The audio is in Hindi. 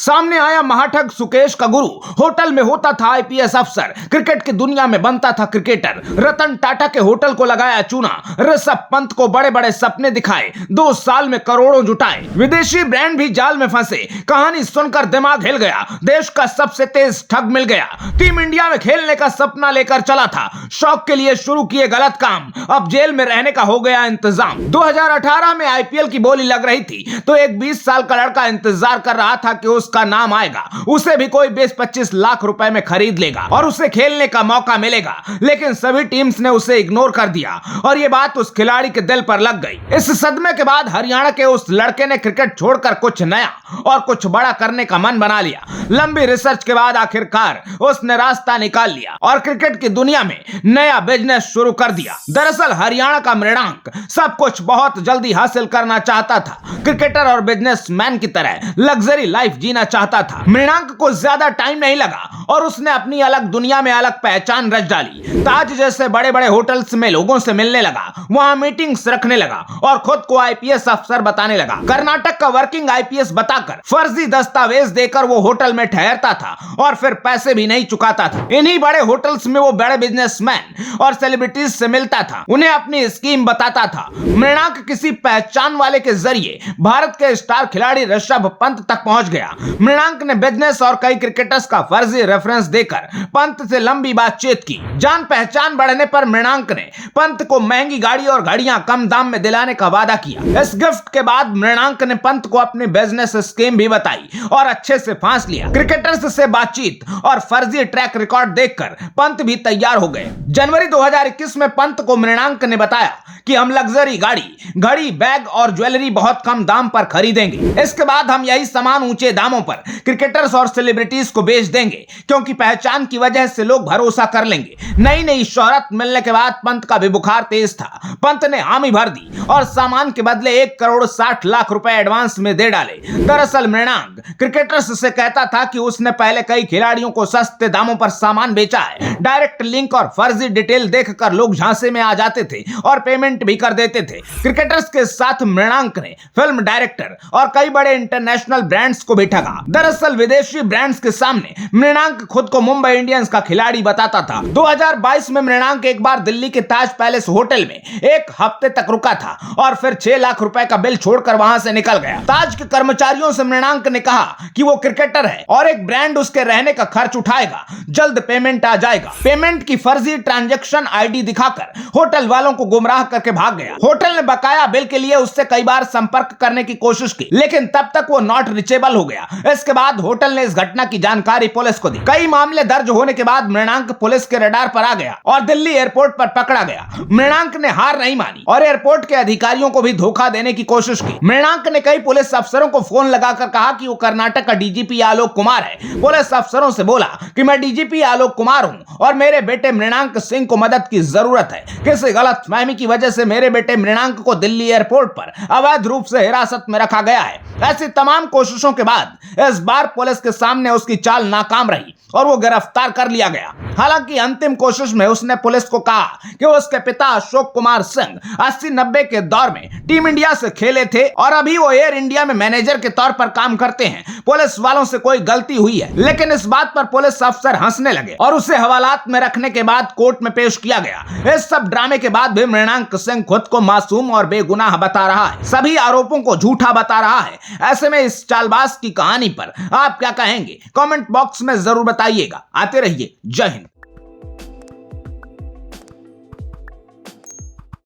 सामने आया महाठग सुकेश का गुरु। होटल में होता था आईपीएस अफसर, क्रिकेट की दुनिया में बनता था क्रिकेटर। रतन टाटा के होटल को लगाया चूना, ऋषभ पंत को बड़े बड़े सपने दिखाए, 2 साल में करोड़ों जुटाए। विदेशी ब्रांड भी जाल में फंसे, कहानी सुनकर दिमाग हिल गया। देश का सबसे तेज ठग मिल गया। टीम इंडिया में खेलने का सपना लेकर चला था, शौक के लिए शुरू किए गलत काम, अब जेल में रहने का हो गया इंतजाम। 2018 में आईपीएल की बोली लग रही थी तो एक 20 साल का लड़का इंतजार कर रहा था कि उसका नाम आएगा, उसे भी कोई 20-25 लाख रुपए में खरीद लेगा और उसे खेलने का मौका मिलेगा। लेकिन सभी टीम्स ने उसे इग्नोर कर दिया और ये बात उस खिलाड़ी के दिल पर लग गई। इस सदमे के बाद हरियाणा के उस लड़के ने क्रिकेट छोड़कर कुछ नया और कुछ बड़ा करने का मन बना लिया। लंबी रिसर्च के बाद आखिरकार उसने रास्ता निकाल लिया और क्रिकेट की दुनिया में नया बिजनेस शुरू कर दिया। दरअसल हरियाणा का मृणांक सब कुछ बहुत जल्दी हासिल करना चाहता था, क्रिकेटर और बिजनेसमैन की तरह लग्जरी लाइफ जीना चाहता था। मृणांक को ज्यादा टाइम नहीं लगा और उसने अपनी अलग दुनिया में अलग पहचान रच डाली। ताज जैसे बड़े बड़े होटल्स में लोगों से मिलने लगा, वहां मीटिंग्स रखने लगा और खुद को आईपीएस अफसर बताने लगा। कर्नाटक का वर्किंग आईपीएस बताकर फर्जी दस्तावेज देकर वो होटल में ठहरता था और फिर पैसे भी नहीं चुकाता था। इन्हीं बड़े होटल्स में वो बड़े बिजनेसमैन और सेलिब्रिटीज से मिलता था, उन्हें अपनी स्कीम बताता था। मृणांक किसी पहचान वाले के जरिए भारत के स्टार खिलाड़ी ऋषभ पंत तक पहुंच गया। मृणांक ने बिजनेस और कई क्रिकेटर्स का फर्जी रेफरेंस देकर पंत से लंबी बातचीत की। जान पहचान बढ़ने पर मृणांक ने पंत को महंगी गाड़ी और घड़ियां कम दाम में दिलाने का वादा किया। इस गिफ्ट के बाद मृणांक ने पंत को अपनी बिजनेस स्कीम भी बताई और अच्छे से फांस लिया। क्रिकेटर्स से बातचीत और फर्जी ट्रैक रिकॉर्ड देखकर पंत भी तैयार हो गए। जनवरी 2021 में पंत को मृणांक ने बताया कि हम लग्जरी गाड़ी, घड़ी, बैग और ज्वेलरी बहुत कम दाम पर खरीदेंगे। इसके बाद हम यही सामान ऊंचे दामों पर क्रिकेटर्स और सेलिब्रिटीज को बेच देंगे, क्योंकि पहचान की वजह से लोग भरोसा कर लेंगे। नई नई शोहरत मिलने के बाद पंत का भी बुखार तेज था। पंत ने हामी भर दी और सामान के बदले 1,60,00,000 रुपए एडवांस में दे डाले। दरअसल मृणांक क्रिकेटर्स से कहता था कि उसने पहले कई खिलाड़ियों को सस्ते दामों पर सामान बेचा है। डायरेक्ट लिंक और फर्जी डिटेल देखकर लोग झांसे में आ जाते थे और पेमेंट भी कर देते थे। क्रिकेटर्स के साथ मृणांक ने फिल्म डायरेक्टर और कई बड़े इंटरनेशनल ब्रांड्स को भी ठगा। दरअसल विदेशी ब्रांड्स के सामने मृणांक खुद को मुंबई इंडियंस का खिलाड़ी बताता था। 2022 में मृणांक एक बार दिल्ली के ताज पैलेस होटल में 1 हफ्ते तक रुका था और फिर 6 लाख रुपए का बिल छोड़कर वहां से निकल गया। ताज के कर्मचारियों से मृणांक ने कहा कि वो क्रिकेटर है और एक ब्रांड उसके रहने का खर्च उठाएगा, जल्द पेमेंट आ जाएगा। पेमेंट की फर्जी ट्रांजैक्शन आईडी दिखाकर होटल वालों को गुमराह करके भाग गया। होटल ने बकाया बिल के लिए उससे कई बार संपर्क करने की कोशिश की, लेकिन तब तक वो नॉट रीचेबल हो गया। इसके बाद होटल ने इस घटना की जानकारी पुलिस को दी। कई मामले दर्ज होने के बाद मृणांक पुलिस के रडार पर आ गया और दिल्ली एयरपोर्ट पर पकड़ा गया। मृणांक ने हार नहीं मानी और एयरपोर्ट के अधिकारियों को भी धोखा देने की कोशिश की। मृणांक ने कई पुलिस अफसरों को फोन लगाकर कहा कि वो कर्नाटक का डीजीपी आलोक कुमार है। पुलिस अफसरों से बोला कि मैं डीजीपी आलोक कुमार हूं और मेरे बेटे मृणांक सिंह को मदद की जरूरत है। किसी गलतफहमी की वजह से मेरे बेटे मृणांक को दिल्ली एयरपोर्ट पर अवैध रूप से हिरासत में रखा गया है। ऐसी तमाम कोशिशों के बाद इस बार पुलिस के सामने उसकी चाल नाकाम रही और वो गिरफ्तार कर लिया गया। हालांकि अंतिम कोशिश में उसने पुलिस को कहा कि उसके पिता अशोक कुमार सिंह 80-90 के दौर में टीम इंडिया से खेले थे और अभी वो एयर इंडिया में मैनेजर के तौर पर काम करते हैं। पुलिस वालों से कोई गलती हुई है, लेकिन इस बात पर पुलिस अफसर हंसने लगे और उसे हवालात में रखने के बाद कोर्ट में पेश किया गया। इस सब ड्रामे के बाद भी मृणांक सिंह खुद को मासूम और बेगुनाह बता रहा है, सभी आरोपों को झूठा बता रहा है। ऐसे में इस चालबाज की कहानी पर आप क्या कहेंगे? कमेंट बॉक्स में जरूर बताइएगा। आते रहिए। जय हिंद।